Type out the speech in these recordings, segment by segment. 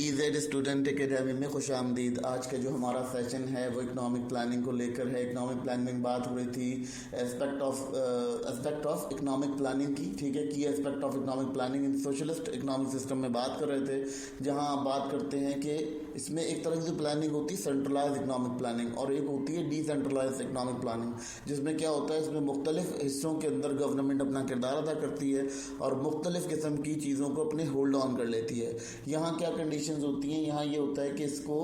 EZ student academy में खुश आमदीद। आज का जो हमारा सेशन है वो इकोनॉमिक प्लानिंग को लेकर है। इकोनॉमिक प्लानिंग में बात हो रही थी एस्पेक्ट ऑफ इकोनॉमिक प्लानिंग की, ठीक है, की aspect of economic planning in socialist economic system में बात कर रहे थे, जहां आप बात करते हैं कि इसमें एक तरह की प्लानिंग होती है सेंट्रलाइज इकोनॉमिक प्लानिंग और एक होती है डिसेंट्रलाइज इकोनॉमिक प्लानिंग, जिसमें क्या होता है, इसमें मुख्तलिफ हिस्सों के अंदर गवर्नमेंट अपना किरदार अदा करती है और मुख्तलिफ किस्म की चीज़ों को अपने होल्ड ऑन कर लेती है। यहाँ क्या कंडीशंस होती हैं, यहाँ ये होता है कि इसको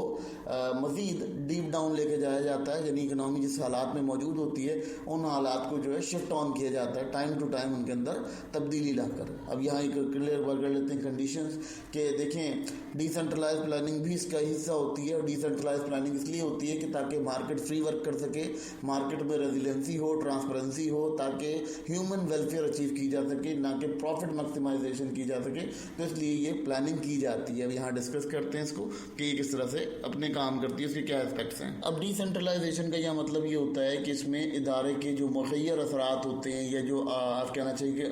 मज़ीद डीप डाउन लेके जाया जाता है, यानी इकोनॉमी जिस हालात में मौजूद होती है उन हालात को जो है शिफ्ट ऑन किया जाता है, टाइम टू टाइम उनके अंदर तब्दीली लाकर। अब यहाँ एक क्लियर कर लेते हैं कंडीशंस के, देखें डिसेंट्रलाइज प्लानिंग भी इसका हिस्सा होती है और डिसेंट्रलाइज प्लानिंग इसलिए होती है कि ताकि मार्केट फ्री वर्क कर सके, मार्केट में रेजिलेंसी हो, ट्रांसपेरेंसी हो, ताकि ह्यूमन वेलफेयर अचीव की जा सके, ना कि प्रॉफिट मैक्सिमाइजेशन की जा सके। तो इसलिए ये प्लानिंग की जाती है। अब यहाँ डिस्कस करते हैं इसको कि ये किस तरह से अपने काम करती है, उसके क्या एस्पेक्ट्स हैं। अब डिसेंट्रलाइजेशन का यह मतलब ये होता है कि इसमें इदारे के जो मुखय्यर असरात होते हैं या जो आप कहना चाहिए कि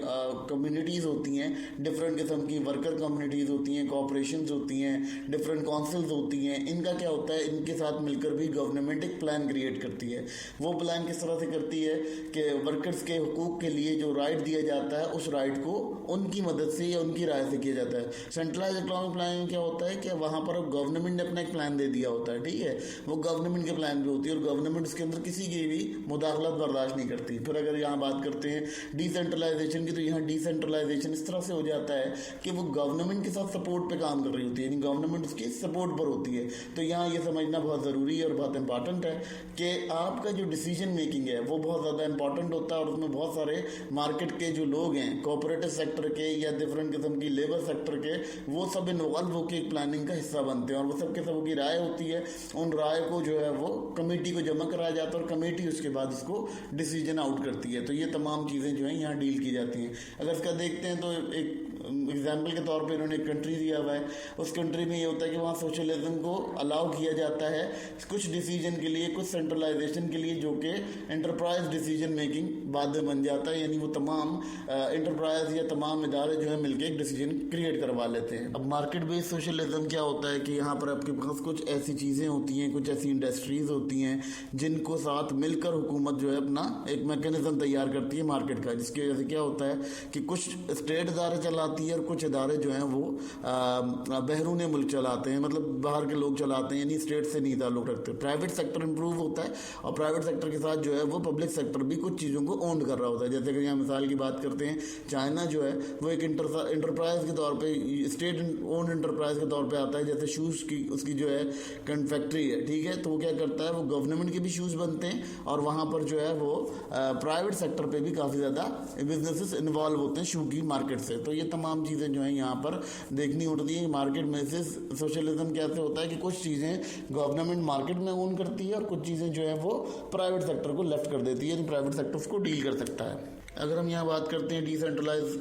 कम्युनिटीज़ होती हैं, डिफरेंट किस्म की वर्कर कम्युनिटीज़ होती हैं, कॉपरेशंस होती हैं, डिफरेंट काउंसिल्स होती हैं, इनका क्या होता है, इनके साथ मिलकर भी गवर्नमेंट एक प्लान क्रिएट करती है। वो प्लान किस तरह से करती है कि वर्कर्स के हुकूक के लिए जो राइट दिया जाता है उस राइट को उनकी मदद से या उनकी राय से किया जाता है। सेंट्रलाइज इकोनॉमिक प्लानिंग में क्या होता है कि वहाँ पर गवर्नमेंट ने अपना एक प्लान दे दिया होता है, ठीक है, वो गवर्नमेंट के प्लान भी होती है और गवर्नमेंट उसके अंदर किसी की भी मुदाखलत बर्दाश्त नहीं करती। फिर अगर यहाँ बात करते हैं डिसेंट्रलाइजेशन की, तो यहाँ डिसेंट्रलाइजेशन इस तरह से हो जाता है कि वो गवर्नमेंट के साथ सपोर्ट पे काम कर रही होती है, यानी गवर्नमेंट उसकी सपोर्ट पर होती है। तो यहाँ ये समझना बहुत ज़रूरी है और बहुत इंपॉर्टेंट है कि आपका जो डिसीजन मेकिंग है वो बहुत ज़्यादा इंपॉर्टेंट होता है और उसमें बहुत सारे मार्केट के जो लोग हैं, कोऑपरेटिव सेक्टर के या डिफरेंट किस्म की लेबर सेक्टर के, वो सब इन्वॉल्व होकर एक प्लानिंग का हिस्सा बनते हैं और वो सब के सब की राय होती है। उन राय को जो है वो कमेटी को जमा कराया जाता है और कमेटी उसके बाद उसको डिसीजन आउट करती है। तो ये तमाम चीज़ें जो हैं यहाँ डील की जाती हैं। अगर इसका देखते हैं तो एक एग्जाम्पल के तौर पे इन्होंने एक कंट्री दिया हुआ है, उस कंट्री में ये होता है कि वहाँ सोशलिज्म को अलाउ किया जाता है कुछ डिसीजन के लिए, कुछ सेंट्रलाइजेशन के लिए, जो कि एंटरप्राइज डिसीजन मेकिंग बाद में बन जाता है, यानी वो तमाम एंटरप्राइज या तमाम इदारे जो है मिलकर एक डिसीजन क्रिएट करवा लेते हैं। अब मार्केट बेस्ड सोशलिज्म क्या होता है कि यहाँ पर आपके पास कुछ ऐसी चीज़ें होती हैं, कुछ ऐसी इंडस्ट्रीज़ होती हैं जिनको साथ मिलकर हुकूमत जो है अपना एक मैकेनिज्म तैयार करती है मार्केट का, जिसकी वजह से क्या होता है कि कुछ स्टेट इदारे चलाती है और कुछ इदारे जो हैं वो बहरून मुल्क चलाते हैं, मतलब बाहर के लोग चलाते हैं, यानी स्टेट से नहीं ताल्लुक़ रखते। प्राइवेट सेक्टर इंप्रूव होता है और प्राइवेट सेक्टर के साथ जो है वो पब्लिक सेक्टर भी कुछ चीज़ों को ओन कर रहा होता है। जैसे कि यहाँ मिसाल की बात करते हैं, चाइना जो है वो एक इंटरप्राइज के तौर पे, स्टेट ओन इंटरप्राइज के तौर पे आता है। जैसे शूज़ की उसकी जो है फैक्ट्री है, ठीक है, तो वो क्या करता है, वो गवर्नमेंट के भी शूज़ बनते हैं और वहाँ पर जो है वो प्राइवेट सेक्टर पे भी काफ़ी ज़्यादा बिजनेसेस इन्वॉल्व होते हैं शू की मार्केट से। तो ये तमाम चीज़ें जो हैं यहाँ पर देखनी होती है। मार्केट में से सोशलिज्म कैसे होता है कि कुछ चीज़ें गवर्नमेंट मार्केट में ओन करती है और कुछ चीज़ें जो है वो प्राइवेट सेक्टर को लेफ्ट कर देती है, यानी प्राइवेट सेक्टर उसको डील कर सकता है। अगर हम यहाँ बात करते हैं डिसेंट्रलाइज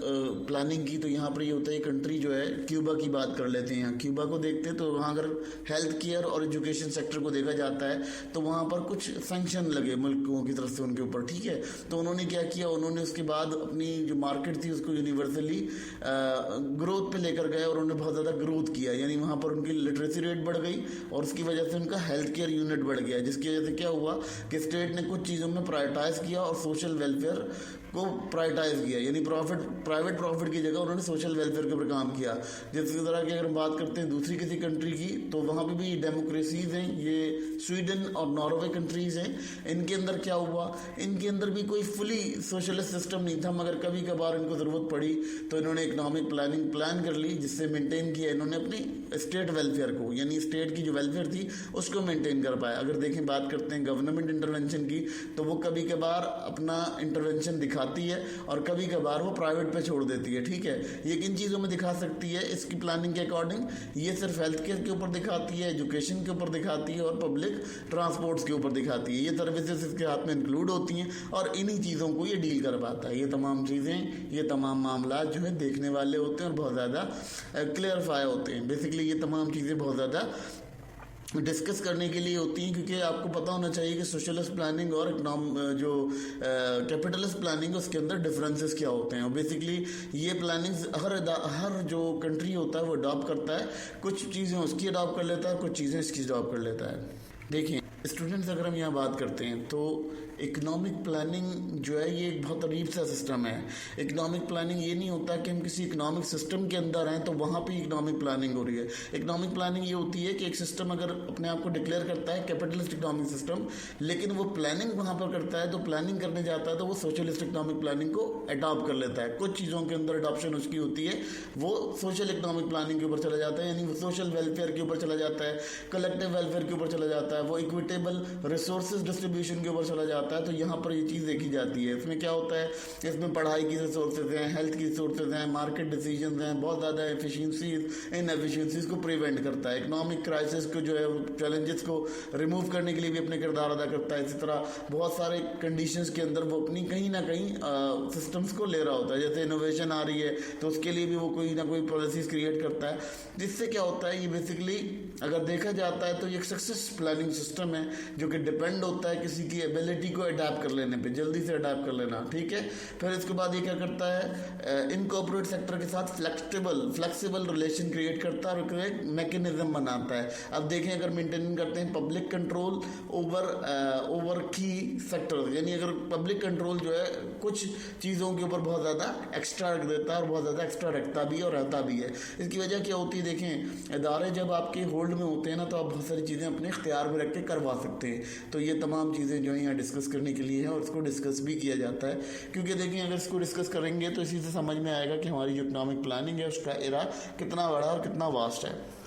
प्लानिंग की, तो यहाँ पर ये होता है कंट्री जो है, क्यूबा की बात कर लेते हैं। यहाँ क्यूबा को देखते हैं तो वहाँ अगर हेल्थ केयर और एजुकेशन सेक्टर को देखा जाता है तो वहाँ पर कुछ सैंक्शन लगे मुल्कों की तरफ से उनके ऊपर, ठीक है। तो उन्होंने क्या किया, उन्होंने उसके बाद अपनी जो मार्केट थी उसको यूनिवर्सली ग्रोथ पे लेकर गए और उन्होंने बहुत ज़्यादा ग्रोथ किया, यानी वहाँ पर उनकी लिटरेसी रेट बढ़ गई और उसकी वजह से उनका हेल्थ केयर यूनिट बढ़ गया, जिसकी वजह से क्या हुआ कि स्टेट ने कुछ चीज़ों में प्रायोरिटाइज़ किया और सोशल वेलफेयर को प्रायोरिटाइज किया, यानी प्राइवेट प्रॉफिट की जगह उन्होंने सोशल वेलफेयर के ऊपर काम किया। जिस तरह की अगर हम बात करते हैं दूसरी किसी कंट्री की, तो वहाँ पे भी डेमोक्रेसीज हैं, ये स्वीडन और नॉर्वे कंट्रीज़ हैं। इनके अंदर क्या हुआ, इनके अंदर भी कोई फुली सोशलिस्ट सिस्टम नहीं था, मगर कभी कभार इनको ज़रूरत पड़ी तो इन्होंने इकोनॉमिक प्लानिंग प्लान कर ली, जिससे मेंटेन किया इन्होंने अपनी स्टेट वेलफेयर को, यानी स्टेट की जो वेलफेयर थी उसको मेंटेन कर पाया। अगर देखें बात करते हैं गवर्नमेंट इंटरवेंशन की, तो वो कभी कभार अपना इंटरवेंशन दिखाती है और कभी कभार वो प्राइवेट पे छोड़ देती है, ठीक है। ये किन चीज़ों में दिखा सकती है इसकी प्लानिंग के अकॉर्डिंग, ये सिर्फ हेल्थ केयर के ऊपर दिखाती है, एजुकेशन के ऊपर दिखाती है और पब्लिक ट्रांसपोर्ट्स के ऊपर दिखाती है। ये सर्विसेज इसके हाथ में इंक्लूड होती हैं और इन्हीं चीज़ों को ये डील कर पाता है। ये तमाम चीज़ें, ये तमाम मामला जो है देखने वाले होते हैं और बहुत ज़्यादा क्लियरफाई होते हैं। बेसिकली ये तमाम चीज़ें बहुत ज़्यादा डिस्कस करने के लिए होती हैं, क्योंकि आपको पता होना चाहिए कि सोशलिस्ट प्लानिंग और जो कैपिटलिस्ट प्लानिंग है उसके अंदर डिफरेंसेस क्या होते हैं। और बेसिकली ये प्लानिंग्स हर जो कंट्री होता है वो अडॉप्ट करता है, कुछ चीज़ें उसकी अडॉप्ट कर लेता है, कुछ चीज़ें इसकी अडॉप्ट कर लेता है। देखिए स्टूडेंट्स, अगर हम यहाँ बात करते हैं तो इकोनॉमिक प्लानिंग जो है ये एक बहुत अजीब सा सिस्टम है। इकोनॉमिक प्लानिंग ये नहीं होता कि हम किसी इकोनॉमिक सिस्टम के अंदर हैं तो वहाँ पे इकोनॉमिक प्लानिंग हो रही है। इकोनॉमिक प्लानिंग ये होती है कि एक सिस्टम अगर अपने आप को डिक्लेयर करता है कैपिटलिस्ट इकोनॉमिक सिस्टम, लेकिन वो प्लानिंग वहाँ पर करता है, तो प्लानिंग करने जाता है तो वो सोशलिस्ट इकोनॉमिक प्लानिंग को अडॉप्ट कर लेता है। कुछ चीज़ों के अंदर अडॉप्शन उसकी होती है, वो सोशल इकोनॉमिक प्लानिंग के ऊपर चला जाता है, यानी वो सोशल वेलफेयर के ऊपर चला जाता है, कलेक्टिव वेलफेयर के ऊपर चला जाता है, वो इक्विटेबल रिसोर्सेज डिस्ट्रीब्यूशन के ऊपर चला जाता है। तो यहाँ पर ये चीज़ देखी जाती है। इसमें क्या होता है, इसमें पढ़ाई की रिसोर्सेज हैं, हेल्थ की रिसोर्सेज हैं, मार्केट डिसीजन हैं, बहुत ज़्यादा एफिशिएंसीज इन एफिशिएंसीज को प्रिवेंट करता है। इकोनॉमिक क्राइसिस को जो है चैलेंजेस को रिमूव करने के लिए भी अपने किरदार अदा करता है। इसी तरह बहुत सारे कंडीशंस के अंदर वो अपनी कहीं ना कहीं सिस्टम्स को ले रहा होता है। जैसे इनोवेशन आ रही है तो उसके लिए भी वो कोई ना कोई पॉलिसीज क्रिएट करता है, जिससे क्या होता है, ये बेसिकली अगर देखा जाता है तो ये एक सक्सेस प्लानिंग सिस्टम है जो कि डिपेंड होता है किसी की एबिलिटी को अडैप्ट कर लेने पे, जल्दी से अडैप्ट कर लेना। ठीक है, फिर इसके बाद ये क्या करता है, इनकॉर्पोरेट सेक्टर के साथ फ्लेक्सिबल रिलेशन क्रिएट करता है और एक मैकेनिज्म बनाता है। अब देखें, अगर मेंटेन करते हैं पब्लिक कंट्रोल ओवर की सेक्टर, यानी अगर पब्लिक कंट्रोल जो है कुछ चीज़ों के ऊपर बहुत ज़्यादा एक्स्ट्रा रख देता है और बहुत ज़्यादा एक्स्ट्रा रखता भी और रहता भी है। इसकी वजह क्या होती है, देखें इदारे जब आपके होल्ड में होते हैं ना तो आप बहुत सारी चीज़ें अपने इख्तियार में रख के करवा सकते हैं। तो ये तमाम चीज़ें जो है यहाँ डिस्कस करने के लिए है और इसको डिस्कस भी किया जाता है, क्योंकि देखिए अगर इसको डिस्कस करेंगे तो इसी से समझ में आएगा कि हमारी जो इकोनॉमिक प्लानिंग है उसका एरा कितना बड़ा और कितना वास्ट है।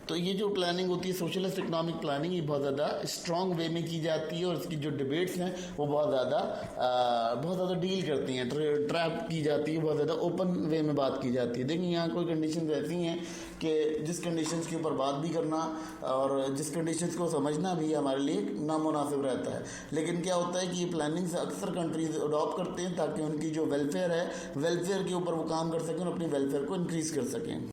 तो ये जो प्लानिंग होती है सोशलिस्ट इकोनॉमिक प्लानिंग, ये बहुत ज़्यादा स्ट्रॉन्ग वे में की जाती है और इसकी जो डिबेट्स हैं वो बहुत ज़्यादा डील करती हैं, ट्रैप की जाती है, बहुत ज़्यादा ओपन वे में बात की जाती है। देखिए यहाँ कोई कंडीशंस ऐसी हैं कि जिस कंडीशंस के ऊपर बात भी करना और जिस कंडीशंस को समझना भी हमारे लिए नामुनासिब रहता है। लेकिन क्या होता है कि ये प्लानिंग्स अक्सर कंट्रीज अडॉप्ट करते हैं ताकि उनकी जो वेलफेयर है, वेलफेयर के ऊपर वो काम कर सकें और अपनी वेलफेयर को इंक्रीज़ कर सकें।